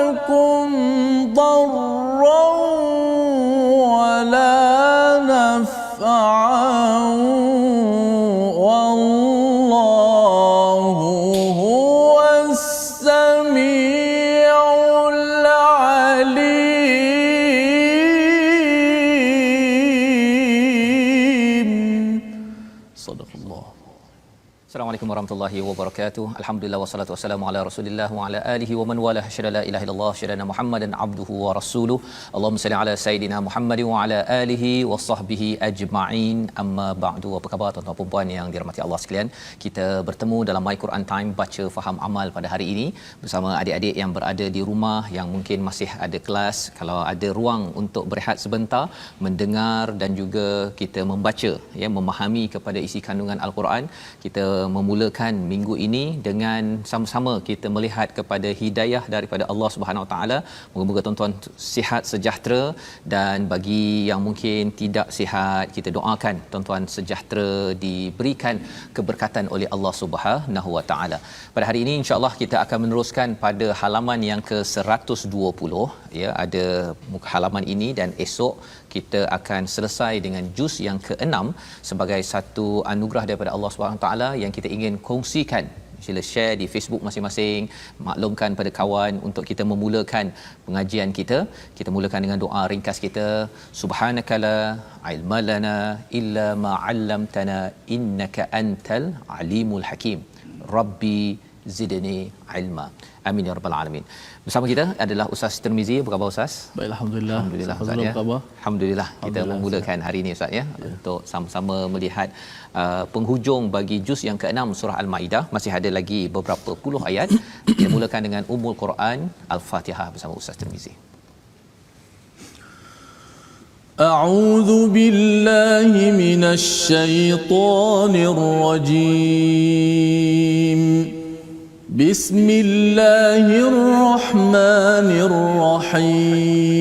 لكم ضرا ولا نفعا والله هو السميع العليم. صدق الله. Assalamualaikum warahmatullahi wabarakatuh. Alhamdulillah wassalatu wassalamu ala Rasulillah wa ala alihi wa man wala. Syada la ilaha illallah, syada Muhammadan abduhu wa rasuluh. Allahumma salli ala sayidina Muhammad wa ala alihi wa sahbihi ajma'in. Amma ba'du. Apa khabar tuan-tuan dan puan yang dirahmati Allah sekalian? Kita bertemu dalam My Quran Time baca faham amal pada hari ini bersama adik-adik yang berada di rumah yang mungkin masih ada kelas. Kalau ada ruang untuk berehat sebentar, mendengar dan juga kita membaca, ya, memahami kepada isi kandungan Al-Quran. Kita memulakan minggu ini dengan sama-sama kita melihat kepada hidayah daripada Allah Subhanahu Wa Taala. Moga-moga tuan-tuan sihat sejahtera, dan bagi yang mungkin tidak sihat, kita doakan tuan-tuan sejahtera, diberikan keberkatan oleh Allah Subhanahu Wa Taala. Pada hari ini insya-Allah kita akan meneruskan pada halaman yang ke-120, ya, ada muka halaman ini, dan esok kita akan selesai dengan juz yang ke-6 sebagai satu anugerah daripada Allah Subhanahu taala yang kita ingin kongsikan. Sila share di Facebook masing-masing, maklumkan pada kawan untuk kita memulakan pengajian kita. Kita mulakan dengan doa ringkas kita. Subhanakala ilma lana illa ma 'allamtana innaka antal alimul hakim. Rabbi zidni ilma. Amin ya rabbal alamin. Bersama kita adalah Ustaz Tirmizi. Apa khabar Ustaz? Baik, alhamdulillah. Alhamdulillah Ustaz, ya. Alhamdulillah kita memulakan hari ini Ustaz, ya, untuk sama-sama melihat penghujung bagi juz yang ke-6 surah Al-Maidah. Masih ada lagi beberapa puluh ayat. Kita mulakan dengan Ummul Quran Al-Fatihah bersama Ustaz Tirmizi. أعوذ بالله من الشيطان الرجيم. بسم الله الرحمن الرحيم.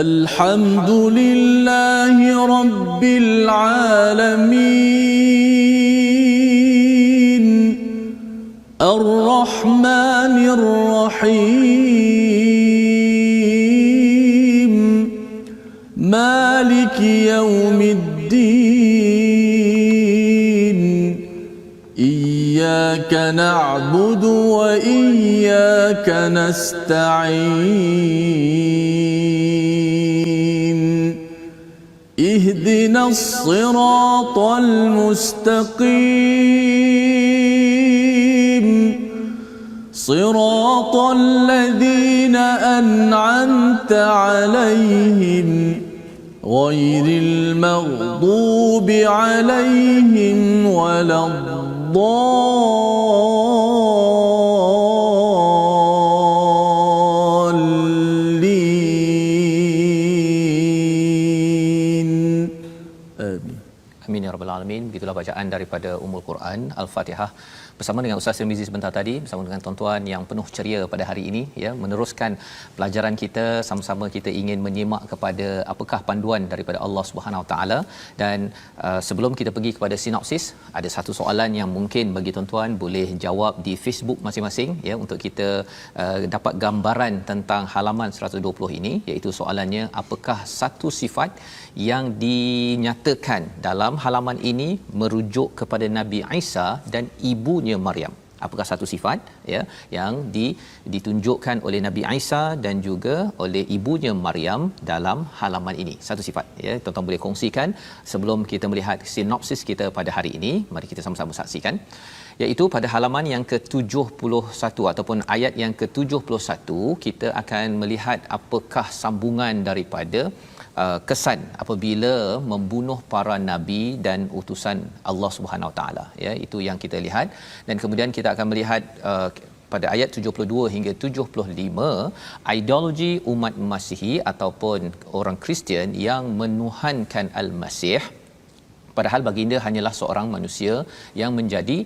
الحمد لله رب العالمين. الرحمن الرحيم. مالك يوم الدين. إياك نعبد وإياك نستعين. اهدنا الصراط المستقيم. صراط الذين أنعمت عليهم غير المغضوب عليهم ولا الضالين. آمين. Amin ya rabbal alamin. Begitulah bacaan daripada Ummul Quran Al-Fatihah bersama dengan Ustaz Tirmizi sebentar tadi, bersama dengan tuan-tuan yang penuh ceria pada hari ini, ya, meneruskan pelajaran kita. Sama-sama kita ingin menyimak kepada apakah panduan daripada Allah Subhanahu Wa Taala. Dan sebelum kita pergi kepada sinopsis, ada satu soalan yang mungkin bagi tuan-tuan boleh jawab di Facebook masing-masing, ya, untuk kita dapat gambaran tentang halaman 120 ini, iaitu soalannya, apakah satu sifat yang dinyatakan dalam halaman ini merujuk kepada Nabi Isa dan ibunya Maryam? Apakah satu sifat, ya, yang ditunjukkan oleh Nabi Isa dan juga oleh ibunya Maryam dalam halaman ini? Satu sifat, ya, tuan-tuan boleh kongsikan sebelum kita melihat sinopsis kita pada hari ini. Mari kita sama-sama saksikan, iaitu pada halaman yang ke-71 ataupun ayat yang ke-71 kita akan melihat apakah sambungan daripada kesan apabila membunuh para nabi dan utusan Allah Subhanahu Wa Taala, ya, itu yang kita lihat. Dan kemudian kita akan melihat pada ayat 72 hingga 75 ideologi umat Masihi ataupun orang Kristian yang menuhankan Al-Masih padahal baginda hanyalah seorang manusia yang menjadi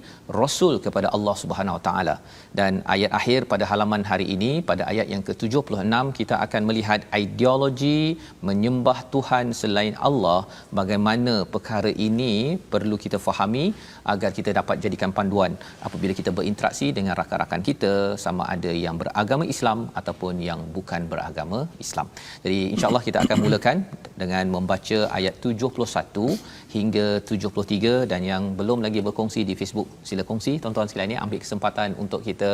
rasul kepada Allah Subhanahu Wa Taala. Dan ayat akhir pada halaman hari ini, pada ayat yang ke-76, kita akan melihat ideologi menyembah Tuhan selain Allah, bagaimana perkara ini perlu kita fahami agar kita dapat jadikan panduan apabila kita berinteraksi dengan rakan-rakan kita, sama ada yang beragama Islam ataupun yang bukan beragama Islam. Jadi insya-Allah kita akan mulakan dengan membaca ayat 71 hingga 73, dan yang belum lagi berkongsi di Facebook, sila kongsi tuan-tuan sekalian, ini ambil kesempatan untuk kita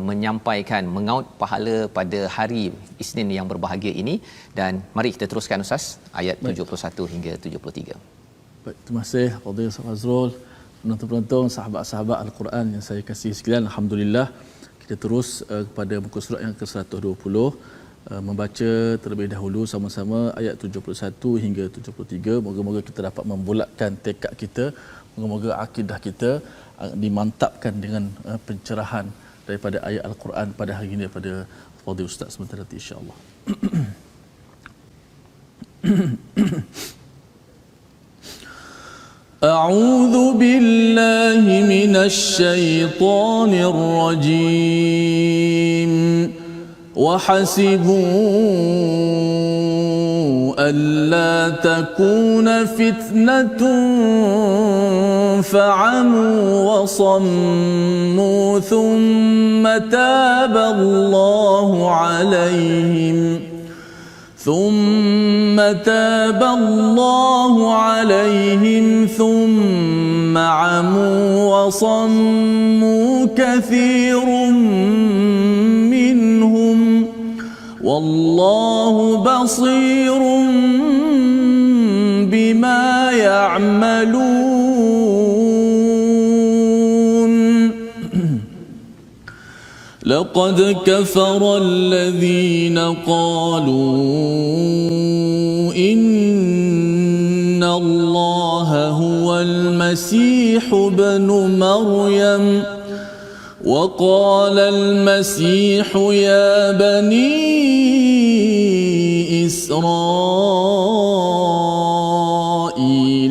menyampaikan mengaut pahala pada hari Isnin yang berbahagia ini. Dan mari kita teruskan Ustaz, ayat 71 hingga 73. Baik, terima kasih Fadil Ustaz Fazrul, penonton-penonton, sahabat-sahabat Al-Quran yang saya kasihi sekalian. Alhamdulillah, kita terus kepada muka surat yang ke-120, membaca terlebih dahulu sama-sama ayat 71 hingga 73. Moga-moga kita dapat membulatkan tekad kita, moga-moga akidah kita dimantapkan dengan pencerahan daripada ayat Al-Quran pada hari ini daripada Fadil Ustaz sebentar nanti, insya-Allah. أعوذ بالله من الشيطان الرجيم وحسبوا ألا تكون فتنة فعموا وصموا ثم تاب الله عليهم ثم عموا وصموا كثير منهم والله بصير بما يعملون. لقد كفر الذين قالوا إن الله هو المسيح ابن مريم وقال المسيح يا بني إسرائيل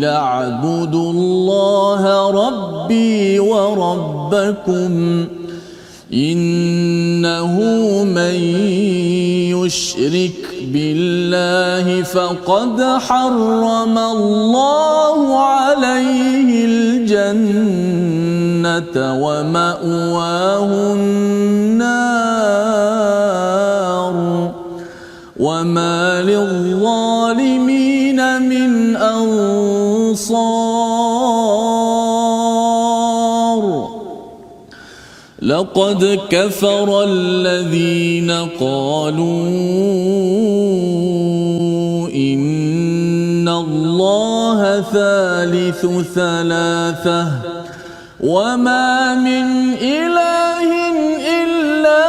اعبدوا الله ربي وربكم إنه من يشرك بالله فقد حرم الله عليه الجنة ومأواه النار وما للظالمين من أنصار. لقد كفر الذين قالوا إن الله ثالث ثلاثة وما من إله إلا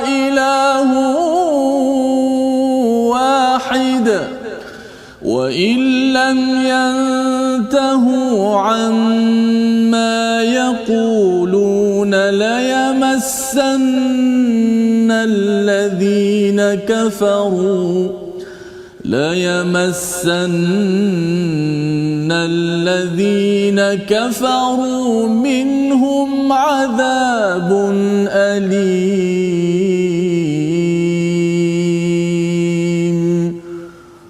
إله واحد وإن لم ينتهوا عما يقولون ليمسن الذين كفروا منهم عذاب أليم.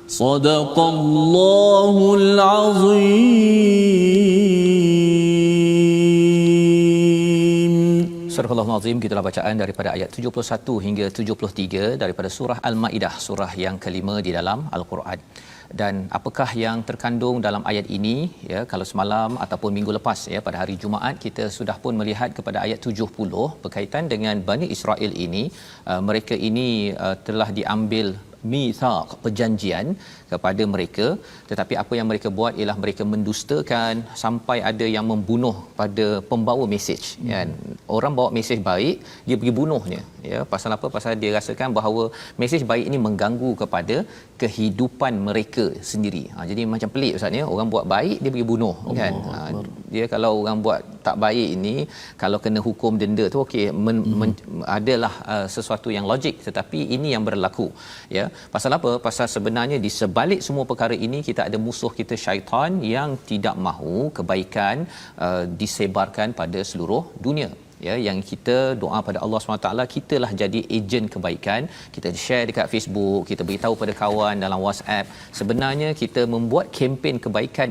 صدق الله العظيم. Surah Al-Azim, gitulah bacaan daripada ayat 71 hingga 73 daripada surah Al-Maidah, surah yang kelima di dalam Al-Quran. Dan apakah yang terkandung dalam ayat ini, ya, kalau semalam ataupun minggu lepas, ya, pada hari Jumaat kita sudah pun melihat kepada ayat 70 berkaitan dengan Bani Israel ini. Mereka ini telah diambil mitsaq, perjanjian kepada mereka, tetapi apa yang mereka buat ialah mereka mendustakan sampai ada yang membunuh pada pembawa mesej, kan. Orang bawa mesej baik, dia pergi bunuhnya, ya. Pasal apa? Pasal dia rasakan bahawa mesej baik ini mengganggu kepada kehidupan mereka sendiri. Jadi macam pelik Ustaz, ya, orang buat baik dia pergi bunuh, kan. dia kalau orang buat tak baik ini, kalau kena hukum denda tu okey, adalah sesuatu yang logik, tetapi ini yang berlaku, ya. Pasal apa? Pasal sebenarnya di sebalik semua perkara ini kita ada musuh kita syaitan yang tidak mahu kebaikan disebarkan pada seluruh dunia, ya. Yang kita doa pada Allah SWT, kitalah jadi ejen kebaikan, kita share dekat Facebook, kita beritahu pada kawan dalam WhatsApp. Sebenarnya kita membuat kempen kebaikan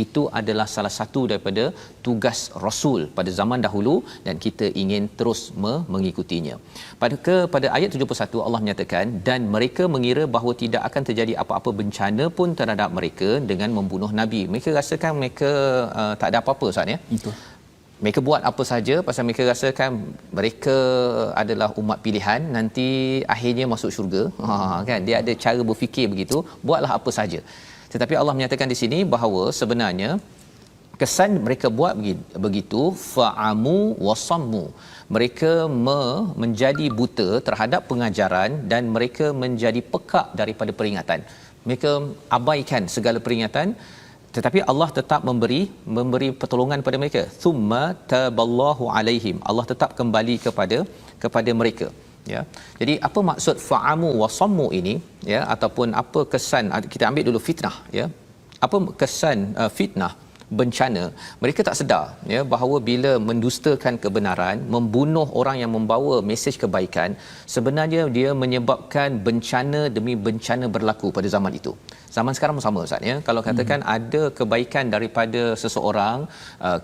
itu adalah salah satu daripada tugas Rasul pada zaman dahulu, dan kita ingin terus mengikutinya. Pada ayat 71 Allah menyatakan, dan mereka mengira bahawa tidak akan terjadi apa-apa bencana pun terhadap mereka dengan membunuh Nabi. Mereka rasakan mereka tak ada apa-apa, Ustaz, ya. Betul. Mereka buat apa saja pasal mereka rasakan mereka adalah umat pilihan, nanti akhirnya masuk syurga. Kan, dia ada cara berfikir begitu, buatlah apa saja. Tetapi Allah menyatakan di sini bahawa sebenarnya kesan mereka buat begitu, fa'amu wasammu, mereka menjadi buta terhadap pengajaran dan mereka menjadi pekak daripada peringatan. Mereka abaikan segala peringatan, tetapi Allah tetap memberi pertolongan pada mereka. Thumma taballahu alaihim, Allah tetap kembali kepada mereka, ya. Jadi apa maksud fa'amu wasammu ini, ya, ataupun apa kesan, kita ambil dulu fitnah, ya. Apa kesan fitnah, bencana? Mereka tak sedar, ya, bahawa bila mendustakan kebenaran, membunuh orang yang membawa mesej kebaikan, sebenarnya dia menyebabkan bencana demi bencana berlaku pada zaman itu. Zaman sekarang pun sama, Ustaz, ya. Kalau katakan ada kebaikan daripada seseorang,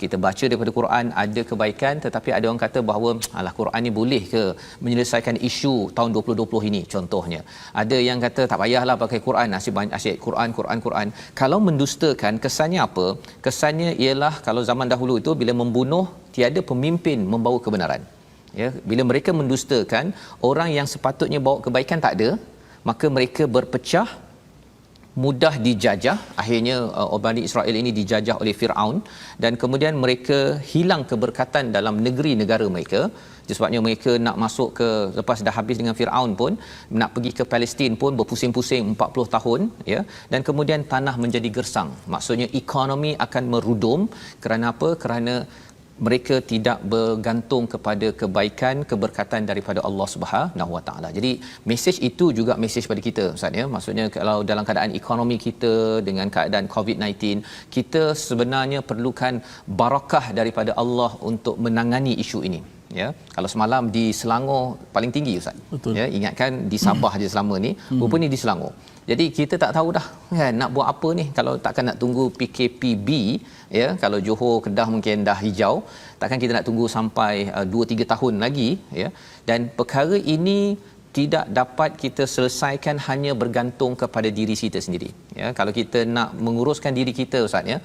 kita baca daripada Quran ada kebaikan, tetapi ada orang kata bahawa alah, Quran ni boleh ke menyelesaikan isu tahun 2020 ini contohnya. Ada yang kata tak payahlah pakai Quran, asyik Quran. Kalau mendustakan, kesannya apa? Kesannya ialah kalau zaman dahulu itu bila membunuh, tiada pemimpin membawa kebenaran, ya. Bila mereka mendustakan, orang yang sepatutnya bawa kebaikan tak ada, maka mereka berpecah, mudah dijajah. Akhirnya Bani Israel ini dijajah oleh Firaun, dan kemudian mereka hilang keberkatan dalam negeri negara mereka. Sebabnya mereka nak masuk ke, lepas dah habis dengan Firaun pun, nak pergi ke Palestin pun berpusing-pusing 40 tahun, ya. Dan kemudian tanah menjadi gersang. Maksudnya ekonomi akan merudum. Kerana apa? Kerana mereka tidak bergantung kepada kebaikan, keberkatan daripada Allah Subhanahu Wa Taala. Jadi mesej itu juga mesej pada kita, Ustaz, ya. Maksudnya kalau dalam keadaan ekonomi kita dengan keadaan COVID-19, kita sebenarnya perlukan barakah daripada Allah untuk menangani isu ini, ya. Kalau semalam di Selangor paling tinggi, Ustaz. Betul. Ya, ingatkan di Sabah je selama ni, rupanya di Selangor. Jadi kita tak tahu dah, kan, nak buat apa ni. Kalau takkan nak tunggu PKPB, ya. Kalau Johor, Kedah mungkin dah hijau, takkan kita nak tunggu sampai 2-3 tahun lagi, ya. Dan perkara ini tidak dapat kita selesaikan hanya bergantung kepada diri kita sendiri, ya. Kalau kita nak menguruskan diri kita, Ustaz, ya,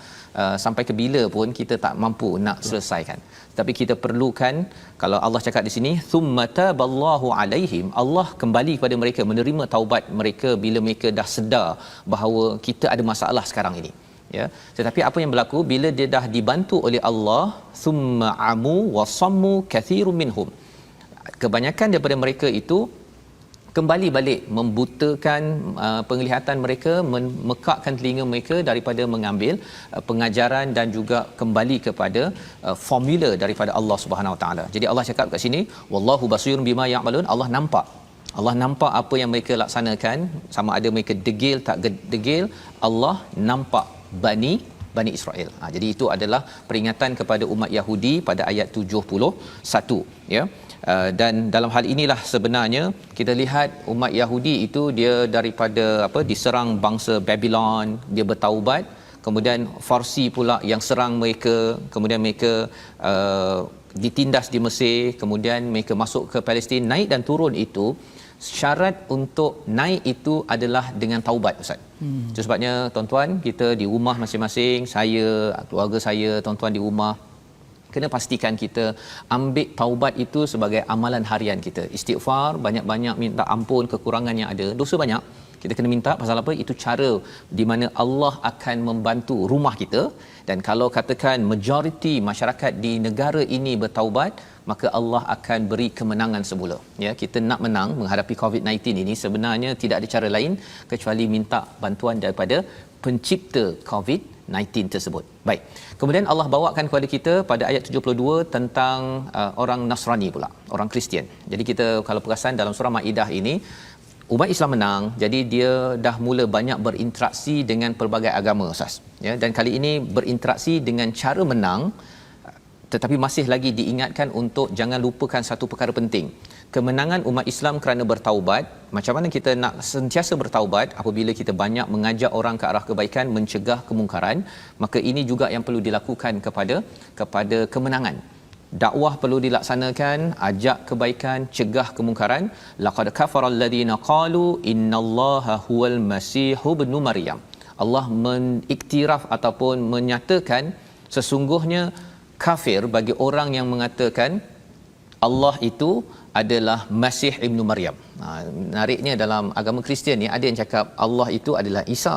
sampai ke bila pun kita tak mampu nak selesaikan. Tapi kita perlukan, kalau Allah cakap di sini thumma taballahu alaihim, Allah kembali kepada mereka, menerima taubat mereka bila mereka dah sedar bahawa kita ada masalah sekarang ini, ya. Tetapi apa yang berlaku bila dia dah dibantu oleh Allah, thumma amu wasammu kathirun minhum, kebanyakan daripada mereka itu kembali balik membutakan penglihatan mereka, memekakkan telinga mereka daripada mengambil pengajaran dan juga kembali kepada formula daripada Allah Subhanahu Wa Taala. Jadi Allah cakap kat sini, wallahu basirun bima ya'malun, Allah nampak apa yang mereka laksanakan, sama ada mereka degil tak degil, Allah nampak Bani Israel. Jadi itu adalah peringatan kepada umat Yahudi pada ayat 71, ya. Dan dalam hal inilah sebenarnya kita lihat umat Yahudi itu dia daripada diserang bangsa Babylon, dia bertaubat, kemudian Farsi pula yang serang mereka, kemudian mereka ditindas di Mesir, kemudian mereka masuk ke Palestin, naik dan turun itu. Syarat untuk naik itu adalah dengan taubat, Ustaz. Itu sebabnya tuan-tuan, kita di rumah masing-masing, saya, keluarga saya, tuan-tuan di rumah, kena pastikan kita ambil taubat itu sebagai amalan harian kita. Istighfar, banyak-banyak minta ampun kekurangan yang ada. Dosa banyak, kita kena minta. Pasal apa? Itu cara di mana Allah akan membantu rumah kita. Dan kalau katakan majoriti masyarakat di negara ini bertaubat, maka Allah akan beri kemenangan semula. Ya, kita nak menang menghadapi COVID-19 ini, sebenarnya tidak ada cara lain kecuali minta bantuan daripada pencipta COVID-19 tersebut. Baik. Kemudian Allah bawakan kepada kita pada ayat 72 tentang orang Nasrani pula, orang Kristian. Jadi kita kalau perasan dalam surah Maidah ini, umat Islam menang, jadi dia dah mula banyak berinteraksi dengan pelbagai agama, Ustaz. Ya, dan kali ini berinteraksi dengan cara menang, tetapi masih lagi diingatkan untuk jangan lupakan satu perkara penting. Kemenangan umat Islam kerana bertaubat. Macam mana kita nak sentiasa bertaubat apabila kita banyak mengajak orang ke arah kebaikan, mencegah kemungkaran, maka ini juga yang perlu dilakukan kepada kemenangan. Dakwah perlu dilaksanakan, ajak kebaikan, cegah kemungkaran. Laqad kafara alladhina qalu innallaha huwal masih ibnu Maryam. Allah mengiktiraf ataupun menyatakan sesungguhnya kafir bagi orang yang mengatakan Allah itu adalah Masih ibnu Maryam. Menariknya dalam agama Kristian ni ada yang cakap Allah itu adalah Isa.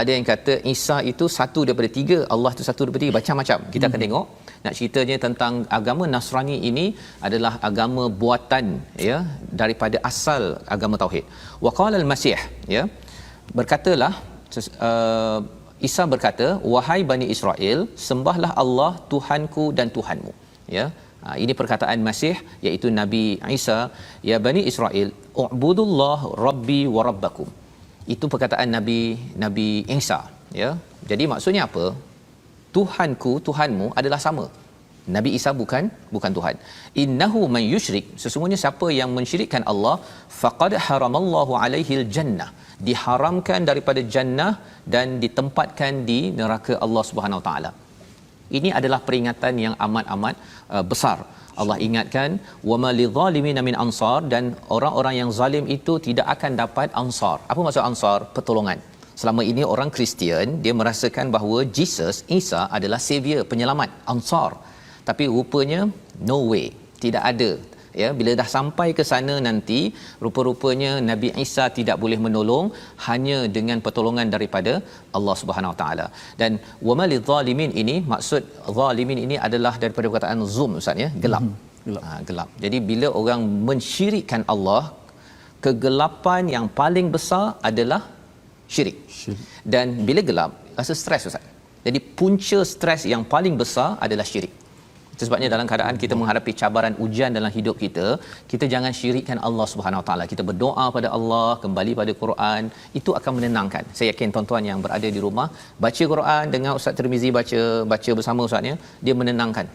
Ada yang kata Isa itu satu daripada tiga, Allah itu satu daripada tiga, macam-macam. Kita akan tengok. Nak ceritanya tentang agama Nasrani ini adalah agama buatan, ya, daripada asal agama tauhid. Wa qala al-Masih, ya, berkatalah Isa berkata, wahai Bani Israel, sembahlah Allah Tuhanku dan Tuhanmu. Ya, ini perkataan Masih, iaitu Nabi Isa. Ya Bani Israel, u'budullah rabbi wa rabbakum. Itu perkataan Nabi Isa. Ya, jadi maksudnya apa? Tuhanku, Tuhanmu adalah sama. Nabi Isa bukan Tuhan. Innahu man yusyrik, sesungguhnya siapa yang mensyirikkan Allah, faqad haramallahu alaihil jannah, diharamkan daripada jannah dan ditempatkan di neraka Allah Subhanahu Wa Taala. Ini adalah peringatan yang amat besar. Allah ingatkan, wama lidzalimin min ansar, dan orang-orang yang zalim itu tidak akan dapat ansar. Apa maksud ansar? Pertolongan. Selama ini orang Kristian dia merasakan bahawa Jesus, Isa adalah savior, penyelamat, ansar. Tapi rupanya no way, tidak ada. Ya, bila dah sampai ke sana nanti, rupa-rupanya Nabi Isa tidak boleh menolong, hanya dengan pertolongan daripada Allah Subhanahu Wa Taala. Dan wamal lidzalimin ini, maksud zalimin ini adalah daripada perkataan zum, Ustaz, ya, gelap. Gelap. Jadi bila orang mensyirikkan Allah, kegelapan yang paling besar adalah syirik. Dan bila gelap, rasa stres, Ustaz. Jadi punca stres yang paling besar adalah syirik. Itu sebabnya dalam keadaan kita menghadapi cabaran ujian dalam hidup kita, kita jangan syirikkan Allah Subhanahu Wa Taala. Kita berdoa pada Allah, kembali pada Quran, itu akan menenangkan. Saya yakin tuan-tuan yang berada di rumah baca Quran, dengar Ustaz Tirmizi baca bersama Ustaznya, dia menenangkan.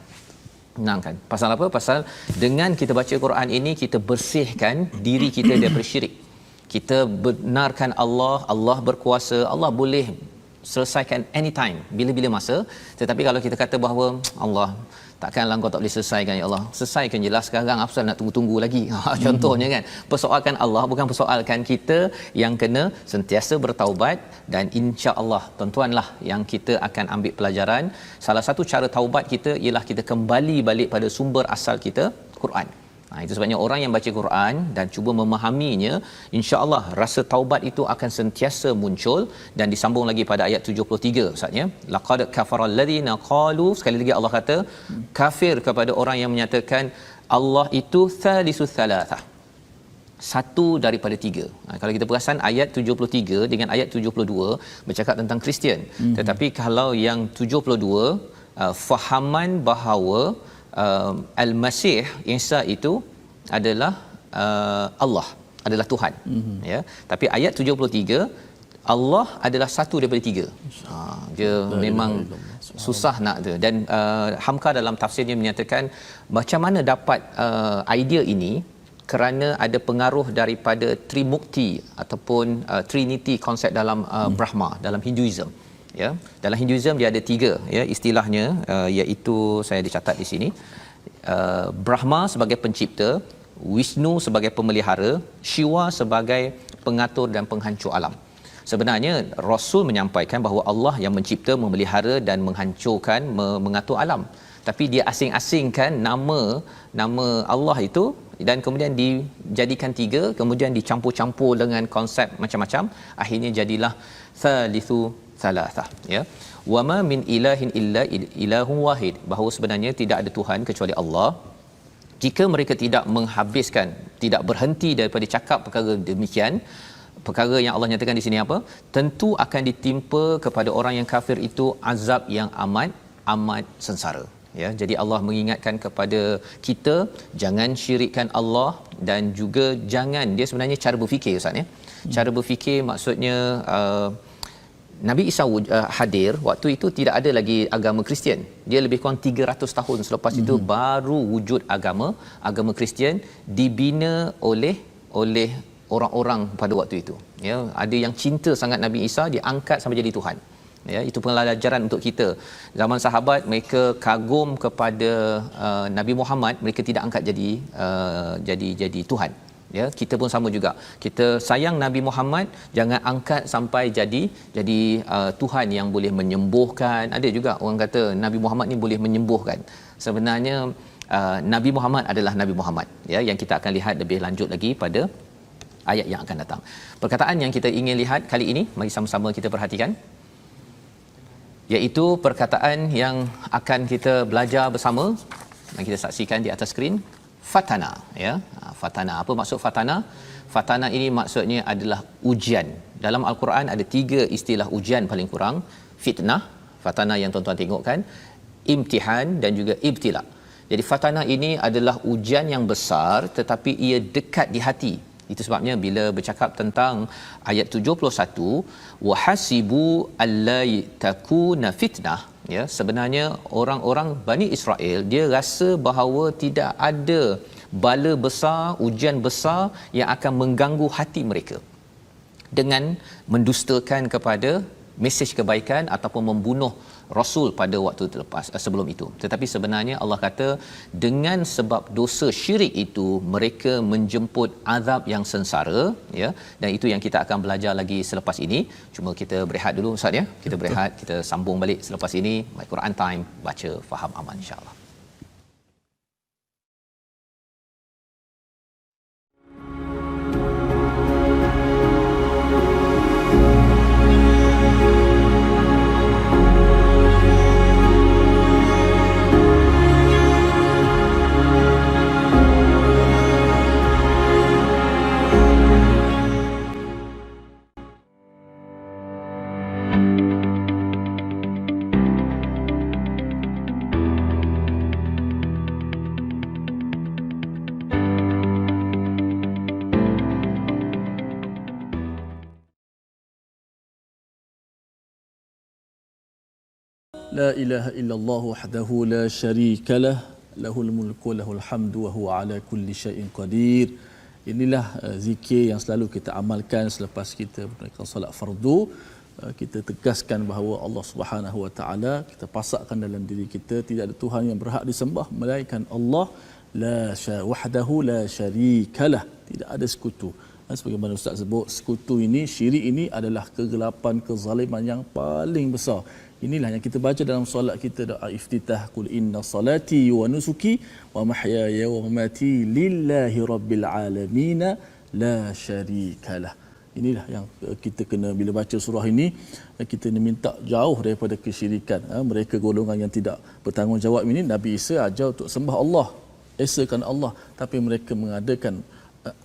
Pasal apa? Pasal dengan kita baca Quran ini, kita bersihkan diri kita daripada syirik. Kita benarkan Allah, Allah berkuasa, Allah boleh selesaikan anytime, bila-bila masa. Tetapi kalau kita kata bahawa Allah, takkanlah kau tak boleh selesaikan, ya Allah, selesaikan je lah sekarang, apa nak tunggu-tunggu lagi. Contohnya kan, persoalkan Allah, bukan persoalkan kita, yang kena sentiasa bertaubat. Dan insya-Allah tuan-tuanlah yang kita akan ambil pelajaran. Salah satu cara taubat kita ialah kita kembali balik pada sumber asal kita, Quran. Itu sebabnya orang yang baca Quran dan cuba memahaminya, insya-Allah rasa taubat itu akan sentiasa muncul. Dan disambung lagi pada ayat 73, Ustaz, ya, laqad kafara alladhina qalu, sekali lagi Allah kata kafir kepada orang yang menyatakan Allah itu thalithu thalathah, satu daripada tiga. Kalau kita perasan ayat 73 dengan ayat 72 bercakap tentang Kristian. Tetapi kalau yang 72 fahaman bahawa Al-Masih Isa itu adalah Allah, adalah Tuhan. Ya, tapi ayat 73 Allah adalah satu daripada tiga. Dia memang susah nak tu. Dan Hamka dalam tafsirnya menyatakan macam mana dapat idea ini, kerana ada pengaruh daripada Trimukti ataupun Trinity, konsep dalam Brahma, dalam Hinduism. Ya, dalam Hinduism dia ada tiga, ya, istilahnya, iaitu saya dicatat di sini, Brahma sebagai pencipta, Vishnu sebagai pemelihara, Shiva sebagai pengatur dan penghancur alam. Sebenarnya Rasul menyampaikan bahawa Allah yang mencipta, memelihara dan menghancurkan, mengatur alam. Tapi dia asing-asingkan nama Allah itu, dan kemudian dijadikan tiga, kemudian dicampur-campur dengan konsep macam-macam, akhirnya jadilah thalithu thalathah, ya, wama min ilahin illa ilahun wahid, bahawa sebenarnya tidak ada Tuhan kecuali Allah. Jika mereka tidak menghabiskan, tidak berhenti daripada cakap perkara demikian, perkara yang Allah nyatakan di sini apa? Tentu akan ditimpa kepada orang yang kafir itu azab yang amat sengsara. Ya, jadi Allah mengingatkan kepada kita jangan syirikkan Allah dan juga jangan, dia sebenarnya cara berfikir Ustaz ya. Cara berfikir maksudnya Nabi Isa hadir waktu itu tidak ada lagi agama Kristian. Dia lebih kurang 300 tahun selepas itu baru wujud agama Kristian, dibina oleh orang-orang pada waktu itu. Ya, ada yang cinta sangat Nabi Isa, diangkat sampai jadi Tuhan. Ya, itu pelajaran untuk kita. Zaman sahabat mereka kagum kepada Nabi Muhammad, mereka tidak angkat jadi Tuhan. Ya, kita pun sama juga. Kita sayang Nabi Muhammad, jangan angkat sampai jadi Tuhan yang boleh menyembuhkan. Ada juga orang kata Nabi Muhammad ni boleh menyembuhkan. Sebenarnya Nabi Muhammad adalah Nabi Muhammad. Ya, yang kita akan lihat lebih lanjut lagi pada ayat yang akan datang. Perkataan yang kita ingin lihat kali ini, mari sama-sama kita perhatikan, iaitu perkataan yang akan kita belajar bersama dan kita saksikan di atas skrin. Fatana, ya. Fatana, apa maksud fatana? Fatana ini maksudnya adalah ujian. Dalam Al-Quran ada 3 istilah ujian paling kurang. Fitnah, fatana yang tuan-tuan tengok kan, imtihan dan juga ibtila. Jadi fatana ini adalah ujian yang besar tetapi ia dekat di hati. Itu sebabnya bila bercakap tentang ayat 71, wahasibu alla takuna fitnah, ya, sebenarnya orang-orang Bani Israel dia rasa bahawa tidak ada bala besar, ujian besar yang akan mengganggu hati mereka dengan mendustakan kepada mesej kebaikan ataupun membunuh Rasul pada waktu terlepas sebelum itu. Tetapi sebenarnya Allah kata dengan sebab dosa syirik itu mereka menjemput azab yang sengsara, ya, dan itu yang kita akan belajar lagi selepas ini. Cuma kita berehat dulu Ustaz ya. Kita berehat, kita sambung balik selepas ini. My Quran Time, baca faham aman insya-Allah. La ilaha illallah wahdahu la syarika lah, lahul mulku lahul hamdu wa huwa ala kulli syai'in qadir. Inilah zikir yang selalu kita amalkan selepas kita menunaikan solat fardu. Kita tegaskan bahawa Allah Subhanahu wa taala, kita pasakkan dalam diri kita tidak ada Tuhan yang berhak disembah melainkan Allah, wahdahu la syarika lah, tidak ada sekutu. Sebagaimana Ustaz sebut, sekutu ini, syirik ini adalah kegelapan, kezaliman yang paling besar. Inilah yang kita baca dalam solat kita, doa iftitah, qul inna salati wa nusuki wa mahyaya wa mamati lillahi rabbil alamin la syarikalah. Inilah yang kita kena, bila baca surah ini kita minta jauh daripada kesyirikan. Mereka golongan yang tidak bertanggungjawab ini, Nabi Isa ajar untuk sembah Allah, esakan Allah, tapi mereka mengadakan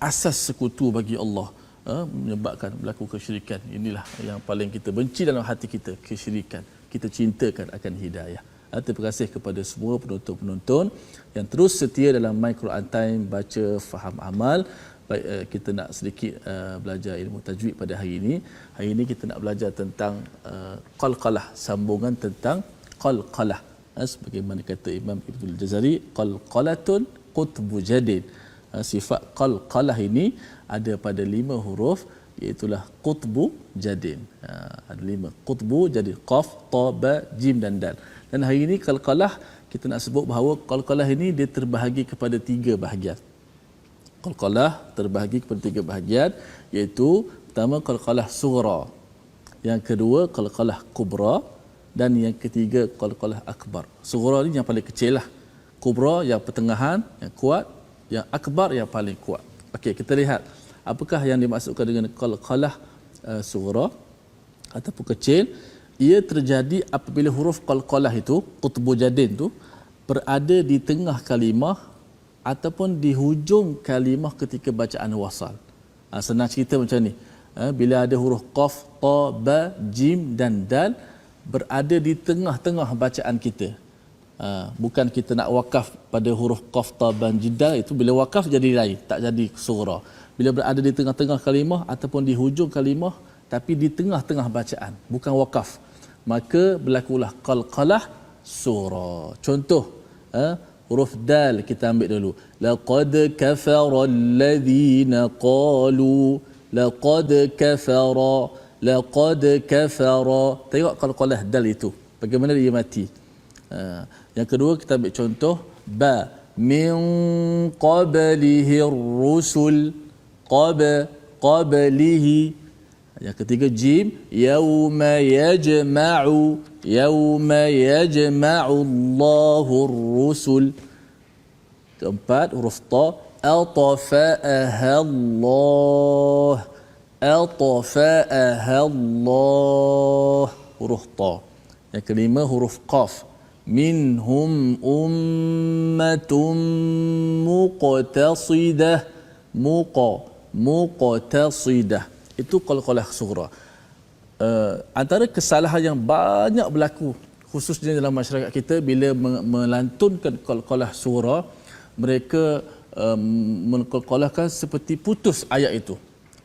asas sekutu bagi Allah, menyebabkan berlaku kesyirikan. Inilah yang paling kita benci dalam hati kita, kesyirikan. Kita cintakan akan hidayah. Terima kasih kepada semua penonton-penonton yang terus setia dalam My Quran Time, baca faham amal. Baik, kita nak sedikit belajar ilmu tajwid pada hari ini. Hari ini kita nak belajar tentang qalqalah, sambungan tentang qalqalah. Sebagaimana kata Imam Ibnul Jazari, qalqalatun qutbu jadid. Sifat qalqalah ini ada pada 5 huruf, iaitulah qutbu jadin. Ada 5 qutbu jadin, qaf, ta, ba, jim dan dal. Dan hari ini qalqalah kita nak sebut bahawa qalqalah ini dia terbahagi kepada 3 bahagian. Qalqalah terbahagi kepada 3 bahagian, iaitu pertama qalqalah sughra, yang kedua qalqalah kubra, dan yang ketiga qalqalah akbar. Sughra ni yang paling kecil lah, kubra yang pertengahan yang kuat, yang akbar yang paling kuat. Okey, kita lihat apakah yang dimaksudkan dengan qalqalah sughra ataupun kecil. Ia terjadi apabila huruf qalqalah itu, qutbu jadin tu, berada di tengah kalimah ataupun di hujung kalimah ketika bacaan wasal. Senang cerita macam ni. bila ada huruf qaf, ta, ba, jim dan dal berada di tengah-tengah bacaan kita. Bukan kita nak wakaf pada huruf qaf, ta, ba, jim, dal, itu bila wakaf jadi lain, tak jadi surah. Bila berada di tengah-tengah kalimah ataupun di hujung kalimah tapi di tengah-tengah bacaan, bukan wakaf, maka berlakulah qalqalah surah. Contoh, huruf dal kita ambil dulu. Laqad kafara alladhina qalu, laqad kafara, laqad kafara. Tengok qalqalah dal itu, bagaimana dia mati. Yang kedua kita ambil contoh ba, min qablihi ar-rusul, qablihi. Yang ketiga jim, yauma yajma'u, yauma yajma'u Allahu ar-rusul. Keempat huruf ta, atfa'aha Allah, atfa'aha Allah, huruf ta. Yang kelima huruf qaf, minhum ummatun muqtasidah, muqtasidah. Itu qalqalah sughra. Antara kesalahan yang banyak berlaku khususnya dalam masyarakat kita bila melantunkan qalqalah sughra, mereka mengqalqalahkan seperti putus ayat itu.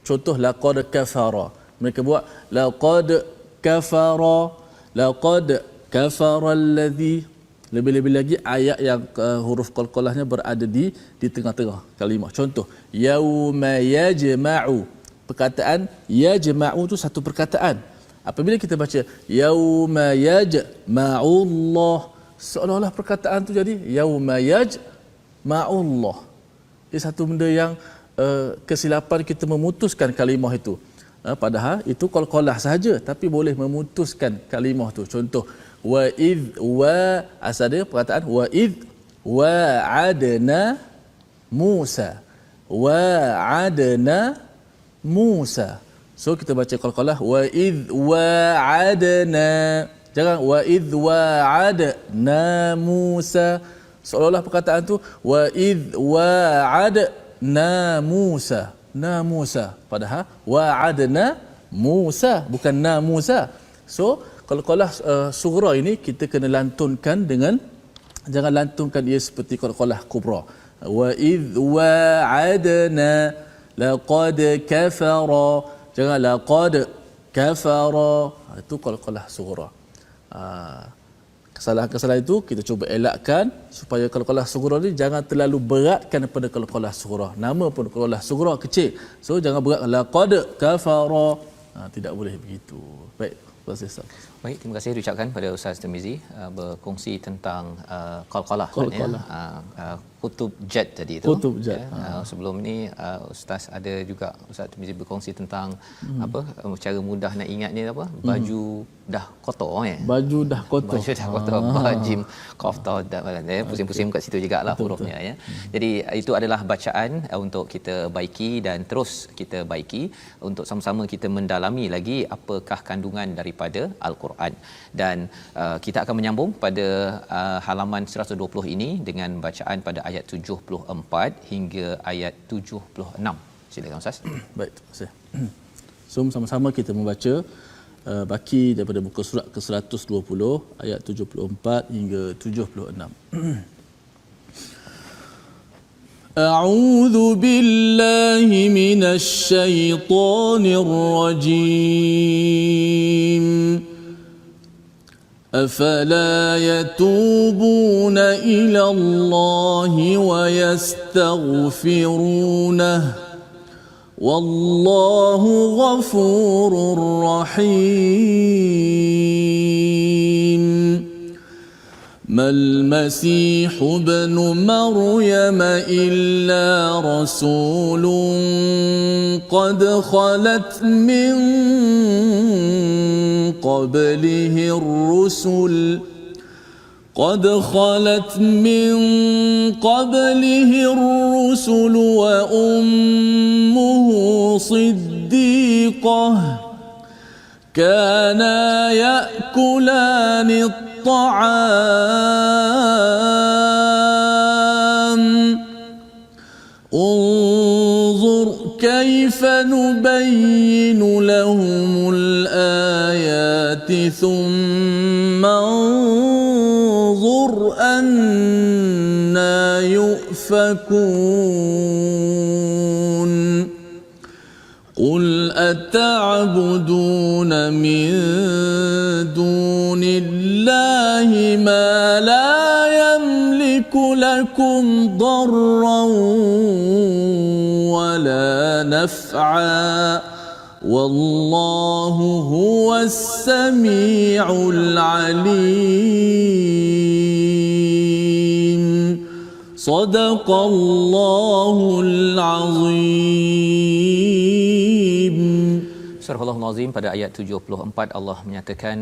Contoh laqad kafara, mereka buat laqad kafara, laqad kafara alladhi. Lebih-lebih lagi ayat yang huruf qalqalahnya berada di tengah-tengah kalimah. Contoh yauma yajma'u, perkataan yajma'u itu satu perkataan. Apabila kita baca yauma yajma'ullah, seolah-olah perkataan tu jadi yauma yajma'ullah. Ini satu benda yang kesilapan kita memutuskan kalimah itu. Padahal itu qalqalah sahaja tapi boleh memutuskan kalimah tu. Contoh wa idh wa, asal dia perkataan wa idh wa'adna Musa, wa'adna Musa. So kita baca qalqalah wa idh wa'adna, jangan wa idh wa'adna Musa, seolah-olah perkataan tu wa idh wa'adna Musa, na Musa, padahal wa'adna Musa, bukan na Musa. So qalqalah sughra ini kita kena lantunkan dengan, jangan lantunkan ia seperti qalqalah kubra. Wa idh wa'adna laqad kafara, jangan laqad kafara, itu qalqalah sughra. Kesalahan-kesalahan itu kita cuba elakkan supaya qalqalah sughra ni jangan terlalu beratkan pada qalqalah sughra. Nama pun qalqalah sughra kecil, so jangan berat laqad kafara. Tidak boleh begitu. Baik, terima kasih. Baik, terima kasih diucapkan pada Ustaz Tirmizi berkongsi tentang qalqalah ya. Kutub Jad tadi tu. Kutub Jad. Ya. Sebelum ni Ustaz ada juga Ustaz Tirmizi berkongsi tentang apa cara mudah nak ingatnya apa? Baju dah kotor ya. Baju dah kotor. Baju dah kotor. Bajim qaf ta ya. Pusing-pusing kat situ jugalah hurufnya ya. Jadi itu adalah bacaan untuk kita baiki dan terus kita baiki untuk sama-sama kita mendalami lagi apakah kandungan daripada Al-Quran. Dan kita akan menyambung pada halaman 120 ini dengan bacaan pada ayat 74 hingga ayat 76. Silakan Ustaz. Baik, terima kasih. So sama-sama kita membaca baki daripada muka surat ke-120 ayat 74 hingga 76. A'udzu billahi minasy syaithanir rajim. أفلا يتوبون إلى الله ويستغفرونه والله غفور رحيم. ما المسيح ابن مريم إلا رسول قد خلت من قبله الرسل وأمه صديقة كانا يأكلان الطعام انظر كيف نبين لهم الآيات ثم انظر أنا يؤفكون قل أتعبدون من دون الله ما لا يملك لكم ضرا ولا نفعا والله هو السميع العليم صدق الله العظيم. Surah Al-Azim pada ayat 74 Allah menyatakan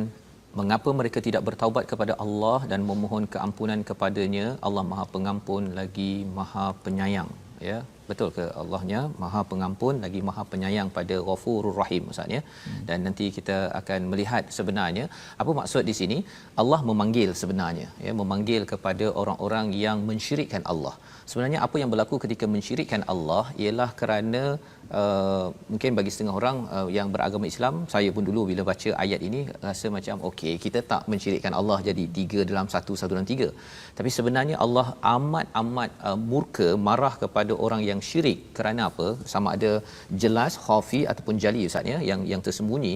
mengapa mereka tidak bertaubat kepada Allah dan memohon keampunan kepadanya. Allah Maha Pengampun lagi Maha Penyayang, ya. Betul ke Allahnya Maha Pengampun lagi Maha Penyayang pada Ghafurur Rahim Ustaz, ya. Dan nanti kita akan melihat sebenarnya apa maksud di sini Allah memanggil sebenarnya, ya, memanggil kepada orang-orang yang mensyirikkan Allah. Sebenarnya apa yang berlaku ketika mensyirikkan Allah ialah kerana mungkin bagi setengah orang yang beragama Islam, saya pun dulu bila baca ayat ini rasa macam okey, kita tak mensyirikkan Allah jadi 3 dalam 1, 1 dalam 3. Tapi sebenarnya Allah amat murka, marah kepada orang yang syirik. Kerana apa? Sama ada jelas khafi ataupun jali Ustaz, ya, yang tersembunyi,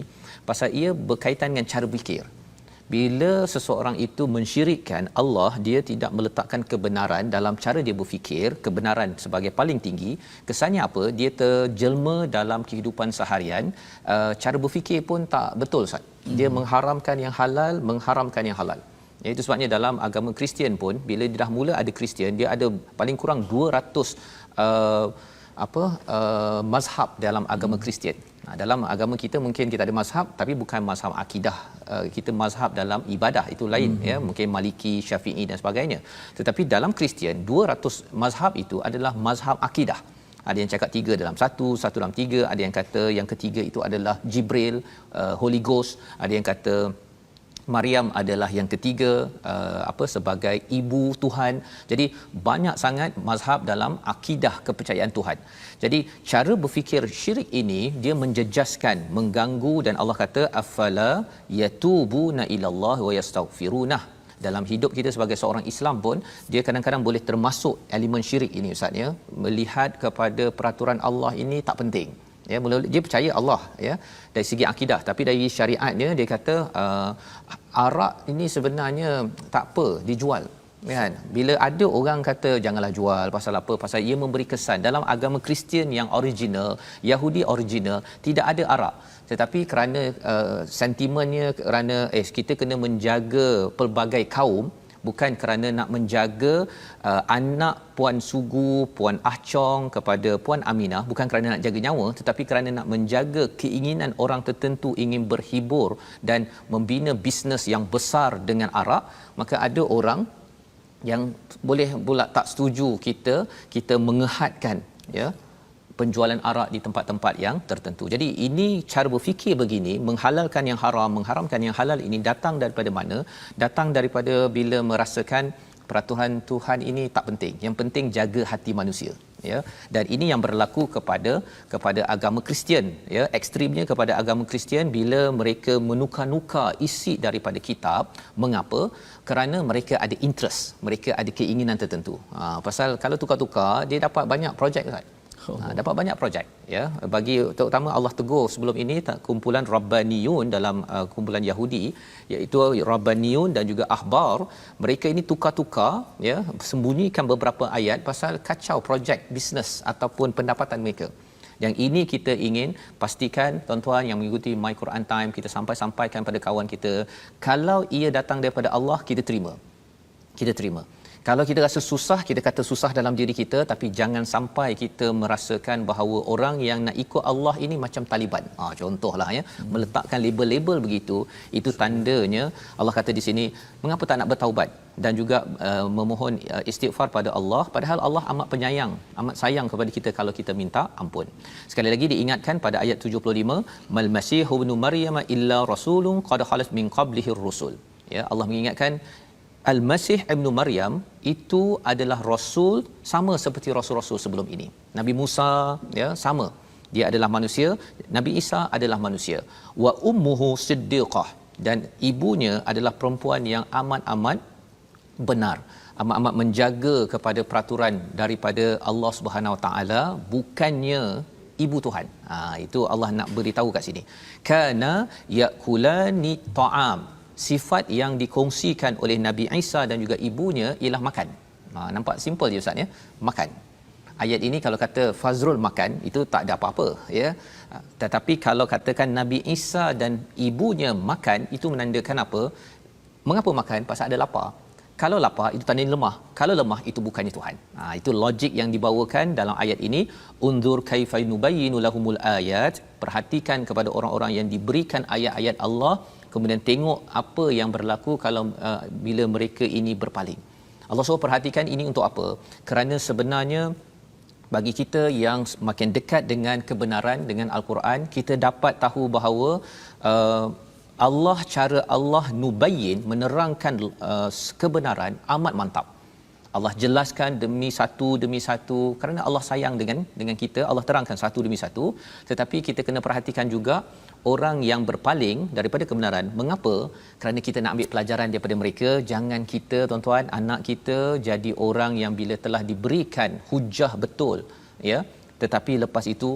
pasal ia berkaitan dengan cara fikir. Bila seseorang itu mensyirikkan Allah, dia tidak meletakkan kebenaran dalam cara dia berfikir, kebenaran sebagai paling tinggi. Kesannya apa? Dia terjelma dalam kehidupan seharian, cara berfikir pun tak betul Ustaz. Dia mengharamkan yang halal, mengharamkan yang halal. Itu sebabnya dalam agama Kristian pun bila dia dah mula ada Kristian, dia ada paling kurang 200 mazhab dalam agama Kristian. Dalam agama kita mungkin kita ada mazhab tapi bukan mazhab akidah. Kita mazhab dalam ibadah itu lain, ya, mungkin Maliki, Syafi'i dan sebagainya. Tetapi dalam Kristian 200 mazhab itu adalah mazhab akidah. Ada yang cakap 3 dalam 1, 1 dalam 3, ada yang kata yang ketiga itu adalah Jibril, Holy Ghost, ada yang kata Maryam adalah yang ketiga, sebagai ibu Tuhan. Jadi banyak sangat mazhab dalam akidah kepercayaan Tuhan. Jadi cara berfikir syirik ini dia menjejaskan, mengganggu, dan Allah kata afala yatubuna ilallah wa yastaghfirunah. Dalam hidup kita sebagai seorang Islam pun dia kadang-kadang boleh termasuk elemen syirik ini Ustaz, ya. Melihat kepada peraturan Allah ini tak penting. Ya, mula dia percaya Allah, ya, dari segi akidah, tapi dari syariatnya dia kata arak ini sebenarnya tak apa dijual, kan. Bila ada orang kata janganlah jual, pasal apa? Pasal ia memberi kesan dalam agama Kristian yang original, Yahudi original, tidak ada arak. Tetapi kerana sentimennya, kerana kita kena menjaga pelbagai kaum, bukan kerana nak menjaga anak Puan Sugu, Puan Ah Chong kepada Puan Aminah, bukan kerana nak jaga nyawa, tetapi kerana nak menjaga keinginan orang tertentu ingin berhibur dan membina bisnes yang besar dengan arak. Maka ada orang yang boleh pula tak setuju kita mengehadkan, ya, penjualan arak di tempat-tempat yang tertentu. Jadi ini cara berfikir begini, menghalalkan yang haram, mengharamkan yang halal, ini datang daripada mana? Datang daripada bila merasakan peraturan Tuhan ini tak penting. Yang penting jaga hati manusia, ya. Dan ini yang berlaku kepada agama Kristian, ya. Ekstrimnya kepada agama Kristian bila mereka menukar-nukar isi daripada kitab. Mengapa? Kerana mereka ada interest, mereka ada keinginan tertentu. Pasal kalau tukar-tukar dia dapat banyak projek kan. Dapat banyak projek, ya. Bagi terutama Allah tegur sebelum ini kumpulan Rabbaniyun dalam kumpulan Yahudi, iaitu Rabbaniyun dan juga Ahbar. Mereka ini tukar-tukar, ya, sembunyikan beberapa ayat pasal kacau projek bisnes ataupun pendapatan mereka. Yang ini kita ingin pastikan tuan-tuan yang mengikuti My Quran Time, kita sampaikan pada kawan kita, kalau ia datang daripada Allah, kita terima. Kalau kita rasa susah, kita kata susah dalam diri kita, tapi jangan sampai kita merasakan bahawa orang yang nak ikut Allah ini macam Taliban. Contohlah, ya, meletakkan label-label begitu, itu tandanya Allah kata di sini, mengapa tak nak bertaubat dan juga memohon istighfar pada Allah, padahal Allah amat penyayang, amat sayang kepada kita kalau kita minta ampun. Sekali lagi diingatkan pada ayat 75, mal masih ibnu maryam illa rasulun qad khalat min qablihi ar-rusul. Ya, Allah mengingatkan Al-Masih Ibnu Maryam itu adalah rasul sama seperti rasul-rasul sebelum ini. Nabi Musa, ya, sama. dia adalah manusia, Nabi Isa adalah manusia. Wa ummuhu siddiqah, dan ibunya adalah perempuan yang amat-amat benar, amat-amat menjaga kepada peraturan daripada Allah Subhanahu Wa Taala, bukannya ibu Tuhan. Itu Allah nak beritahu kat sini. Kana yakulani ta'am. Sifat yang dikongsikan oleh Nabi Isa dan juga ibunya ialah makan. Nampak simple je Ustaz ya, makan. Ayat ini kalau kata Fazrul makan, itu tak ada apa-apa ya. Tetapi kalau katakan Nabi Isa dan ibunya makan, itu menandakan apa? Mengapa makan? Pasal ada lapar. Kalau lapar itu tanda lemah. Kalau lemah itu bukannya Tuhan. Itu logik yang dibawakan dalam ayat ini. Unzur kaifa nubayyinu lahumul ayat. Perhatikan kepada orang-orang yang diberikan ayat-ayat Allah, kemudian tengok apa yang berlaku kalau bila mereka ini berpaling. Allah suruh perhatikan ini untuk apa? Kerana sebenarnya bagi kita yang makin dekat dengan kebenaran, dengan Al-Quran, kita dapat tahu bahawa Allah, cara Allah nubayyin, menerangkan kebenaran amat mantap. Allah jelaskan demi satu kerana Allah sayang dengan kita. Allah terangkan satu demi satu. Tetapi kita kena perhatikan juga orang yang berpaling daripada kebenaran. Mengapa? Kerana kita nak ambil pelajaran daripada mereka. Jangan kita, tuan-tuan, anak kita jadi orang yang bila telah diberikan hujah betul, ya, tetapi lepas itu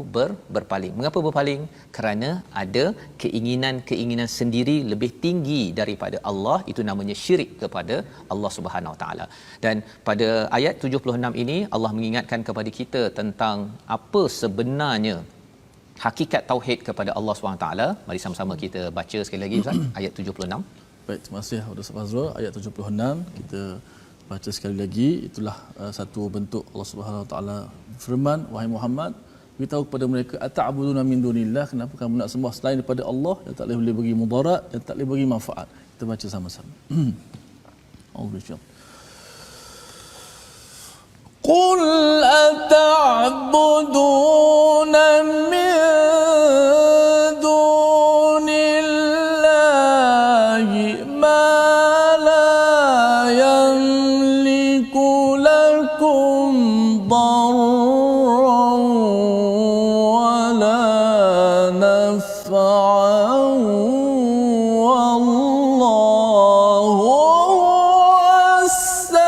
berpaling. Mengapa berpaling? Kerana ada keinginan sendiri lebih tinggi daripada Allah, itu namanya syirik kepada Allah Subhanahu Wa Taala. Dan pada ayat 76 ini Allah mengingatkan kepada kita tentang apa sebenarnya hakikat tauhid kepada Allah Subhanahu Wa Taala. Mari sama-sama kita baca sekali lagi Ustaz, ayat 76. Baik, terima kasih Ustaz Fazrul. Ayat 76 kita baca sekali lagi. Itulah satu bentuk Allah Subhanahu Wa Taala firman, wahai Muhammad, beritahu kepada mereka, ata'buduna min dunillah, kenapa kamu nak sembah selain daripada Allah yang tak boleh bagi mudarat dan tak boleh bagi manfaat. Kita baca sama-sama. Allahu Qul ata'buduna min dunillahi ma la yamliku lakum darran wala naf'an wallahu as-sami'ul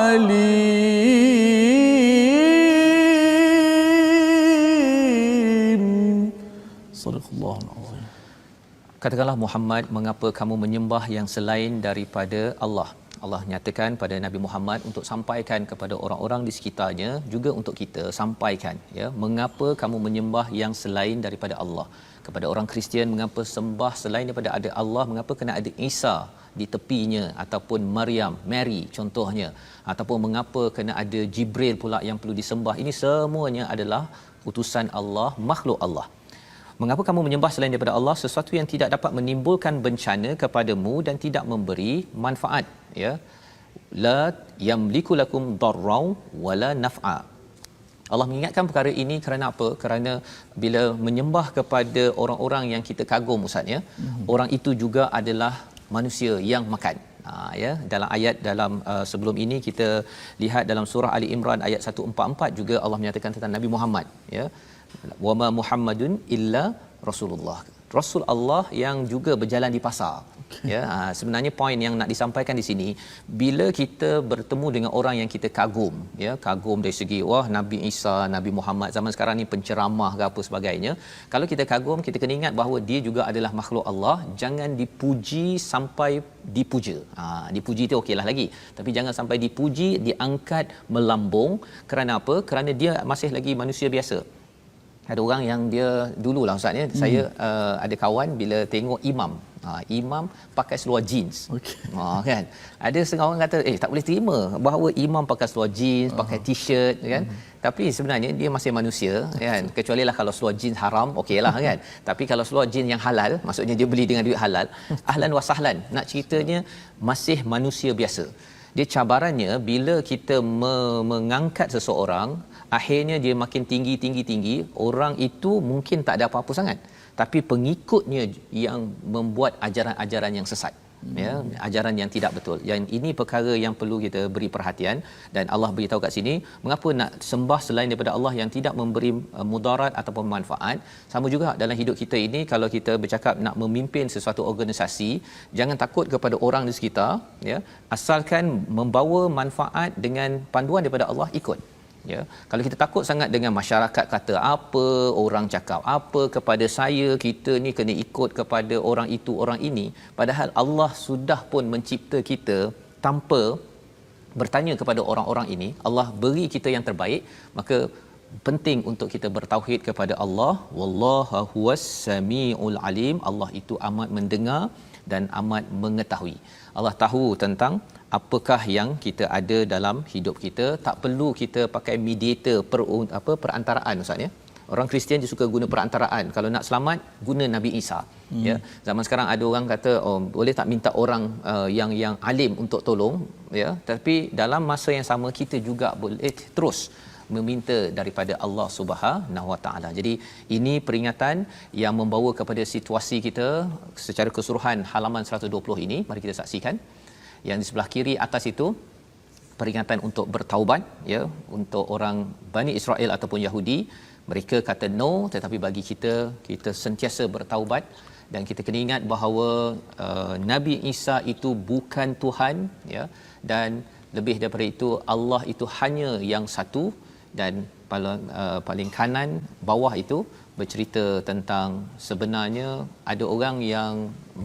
alim. Sadaqallahul azim. Katakanlah Muhammad, mengapa kamu menyembah yang selain daripada Allah? Allah nyatakan pada Nabi Muhammad untuk sampaikan kepada orang-orang di sekitarnya, juga untuk kita sampaikan, ya, mengapa kamu menyembah yang selain daripada Allah. Kepada orang Kristian, mengapa sembah selain daripada ada Allah? Mengapa kena ada Isa di tepinya, ataupun Maryam, Mary contohnya, ataupun mengapa kena ada Jibril pula yang perlu disembah? Ini semuanya adalah utusan Allah, makhluk Allah. Mengapa kamu menyembah selain daripada Allah sesuatu yang tidak dapat menimbulkan bencana kepadamu dan tidak memberi manfaat, ya? La yamliku lakum darran wala naf'a. Allah mengingatkan perkara ini kerana apa? Kerana bila menyembah kepada orang-orang yang kita kagum, Ustaz, ya, orang itu juga adalah manusia yang makan. Ya, dalam ayat sebelum ini kita lihat dalam surah Ali Imran ayat 144 juga Allah menyatakan tentang Nabi Muhammad, ya. Wama Muhammadun illa Rasulullah. Rasul Allah yang juga berjalan di pasar. Ya, sebenarnya poin yang nak disampaikan di sini, bila kita bertemu dengan orang yang kita kagum, ya, kagum dari segi wah Nabi Isa, Nabi Muhammad zaman sekarang ni penceramah ke apa sebagainya, kalau kita kagum, kita kena ingat bahawa dia juga adalah makhluk Allah. Jangan dipuji sampai dipuja. Dipuji tu okeylah lagi, tapi jangan sampai dipuji diangkat melambung. Kerana apa? Kerana dia masih lagi manusia biasa. Ada orang yang dia dululah Ustaz, ya, saya ada kawan bila tengok imam pakai seluar jeans. Kan ada setengah orang kata tak boleh terima bahawa imam pakai seluar jeans, pakai t-shirt, kan. Tapi sebenarnya dia masih manusia, kan. Kecuali lah kalau seluar jeans haram, okeylah, kan. Tapi kalau seluar jeans yang halal, maksudnya dia beli dengan duit halal, ahlan wa sahlan. Nak ceritanya masih manusia biasa. Dia cabarannya bila kita mengangkat seseorang, akhirnya dia makin tinggi, orang itu mungkin tak ada apa-apa sangat, tapi pengikutnya yang membuat ajaran-ajaran yang sesat. ya, ajaran yang tidak betul. Yang ini perkara yang perlu kita beri perhatian, dan Allah beritahu kat sini mengapa nak sembah selain daripada Allah yang tidak memberi mudarat ataupun manfaat. Sama juga dalam hidup kita ini, kalau kita bercakap nak memimpin sesuatu organisasi, jangan takut kepada orang di sekitar, ya, asalkan membawa manfaat dengan panduan daripada Allah, ikut. Ya, kalau kita takut sangat dengan masyarakat kata apa, orang cakap apa kepada saya, kita ni kena ikut kepada orang itu orang ini, padahal Allah sudah pun mencipta kita tanpa bertanya kepada orang-orang ini. Allah beri kita yang terbaik, maka penting untuk kita bertauhid kepada Allah. Wallahu huwas samiul alim. Allah itu amat mendengar dan amat mengetahui. Allah tahu tentang apakah yang kita ada dalam hidup kita. Tak perlu kita pakai mediator perantaraan, ustaz, ya. Orang Kristian dia suka guna perantaraan. Kalau nak selamat, guna Nabi Isa. Ya, zaman sekarang ada orang kata, oh, boleh tak minta orang yang alim untuk tolong, ya. Tapi dalam masa yang sama kita juga boleh terus meminta daripada Allah Subhanahu Wa Taala. Jadi ini peringatan yang membawa kepada situasi kita secara keseluruhan. Halaman 120 ini mari kita saksikan. Yang di sebelah kiri atas itu peringatan untuk bertaubat, ya, untuk orang Bani Israel ataupun Yahudi. Mereka kata no, tetapi bagi kita sentiasa bertaubat, dan kita kena ingat bahawa Nabi Isa itu bukan Tuhan, ya, dan lebih daripada itu Allah itu hanya yang satu. Dan paling kanan bawah itu bercerita tentang sebenarnya ada orang yang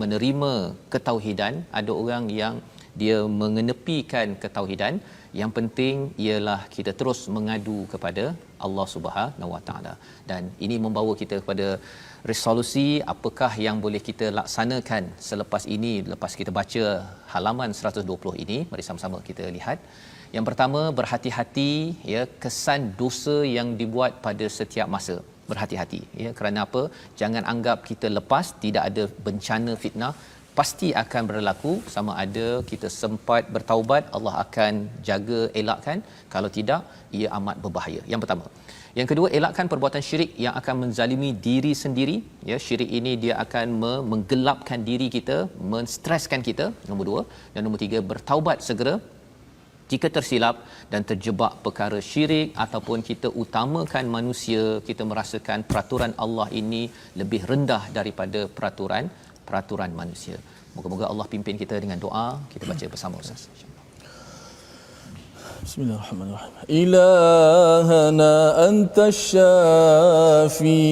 menerima ketauhidan, ada orang yang dia mengenepikan ketauhidan. Yang penting ialah kita terus mengadu kepada Allah Subhanahu Wa Taala. Dan ini membawa kita kepada resolusi apakah yang boleh kita laksanakan selepas ini, lepas kita baca halaman 120 ini. Mari sama-sama kita lihat. Yang pertama, berhati-hati, ya, kesan dosa yang dibuat pada setiap masa. Berhati-hati, ya, kerana apa? Jangan anggap kita lepas, tidak ada bencana fitnah, pasti akan berlaku. Sama ada kita sempat bertaubat, Allah akan jaga, elakkan. Kalau tidak, ia amat berbahaya. Yang pertama. Yang kedua, elakkan perbuatan syirik yang akan menzalimi diri sendiri. Ya, syirik ini dia akan menggelapkan diri kita, menstreskan kita. Nombor dua. Dan nombor tiga, bertaubat segera jika tersilap dan terjebak perkara syirik ataupun kita utamakan manusia, kita merasakan peraturan Allah ini lebih rendah daripada peraturan manusia. Moga-moga Allah pimpin kita dengan doa. Kita baca bersama, Ustaz. Bismillahirrahmanirrahim. Ilahana antas syafi,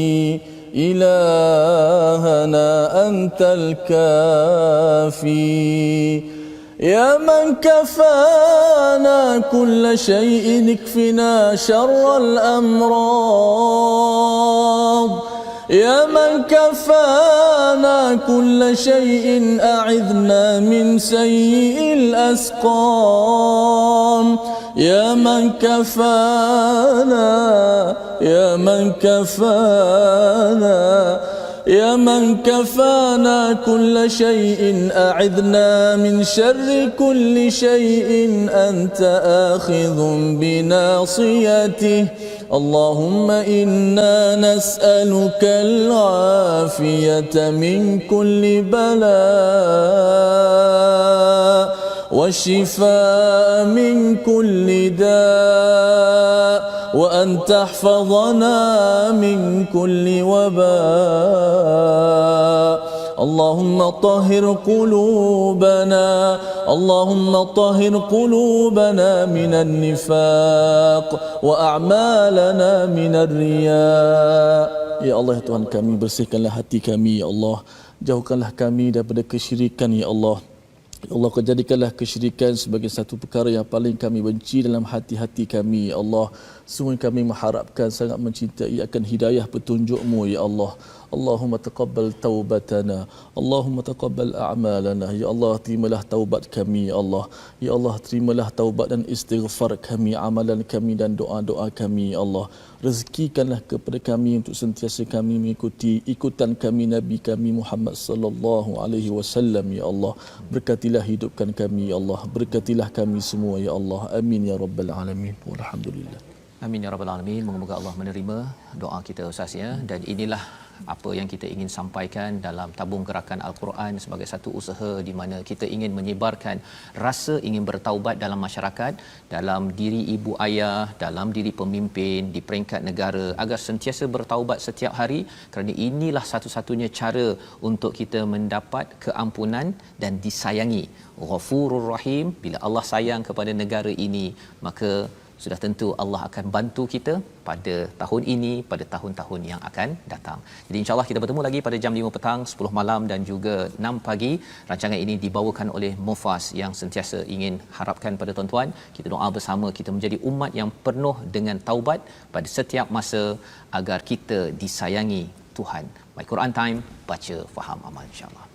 ilahana antal kafi, يا من كفانا كل شيء اكفنا شر الأمراض، يا من كفانا كل شيء أعذنا من سيء الأسقام، يا من كفانا، يا من كفانا، يا من كفانا كل شيء أعذنا من شر كل شيء أنت آخذ بناصيته، اللهم إنا نسألك العافية من كل بلاء والشفاء من كل داء، وأن تحفظنا من كل وباء، اللهم طهر قلوبنا، اللهم طهر قلوبنا من النفاق وأعمالنا من الرياء. Ya Allah, ya Tuhan kami, bersihkanlah hati kami, ya Allah. Jauhkanlah kami daripada kesyirikan, ya Allah. Ya Allah, kau jadikanlah kesyirikan sebagai satu perkara yang paling kami benci dalam hati-hati kami, ya Allah. Sungguh kami mengharapkan, sangat mencintai akan hidayah petunjuk-Mu, ya Allah. Allahumma taqabbal taubatana, Allahumma taqabbal a'malana. Ya Allah, terimalah taubat kami, ya Allah. Ya Allah, terimalah taubat dan istighfar kami, amalan kami dan doa-doa kami, ya Allah. Rezekikanlah kepada kami untuk sentiasa kami mengikuti ikutan kami Nabi kami Muhammad sallallahu alaihi wasallam, ya Allah. Berkatilah hidupkan kami, ya Allah. Berkatilah kami semua, ya Allah. Amin ya rabbal alamin. Walhamdulillah. Amin ya rabbal alamin. Moga-moga Allah menerima doa kita, Ustaz, ya. Dan inilah apa yang kita ingin sampaikan dalam tabung gerakan Al-Quran sebagai satu usaha di mana kita ingin menyebarkan rasa ingin bertaubat dalam masyarakat, dalam diri ibu ayah, dalam diri pemimpin di peringkat negara agar sentiasa bertaubat setiap hari, kerana inilah satu-satunya cara untuk kita mendapat keampunan dan disayangi. Ghafurur Rahim, bila Allah sayang kepada negara ini, maka sudah tentu Allah akan bantu kita pada tahun ini, pada tahun-tahun yang akan datang. Jadi insya-Allah kita bertemu lagi pada jam 5 petang, 10 malam dan juga 6 pagi. Rancangan ini dibawakan oleh Mufas yang sentiasa ingin harapkan pada tuan-tuan, kita doa bersama kita menjadi umat yang penuh dengan taubat pada setiap masa agar kita disayangi Tuhan. My Quran Time, baca, faham, amal, insya-Allah.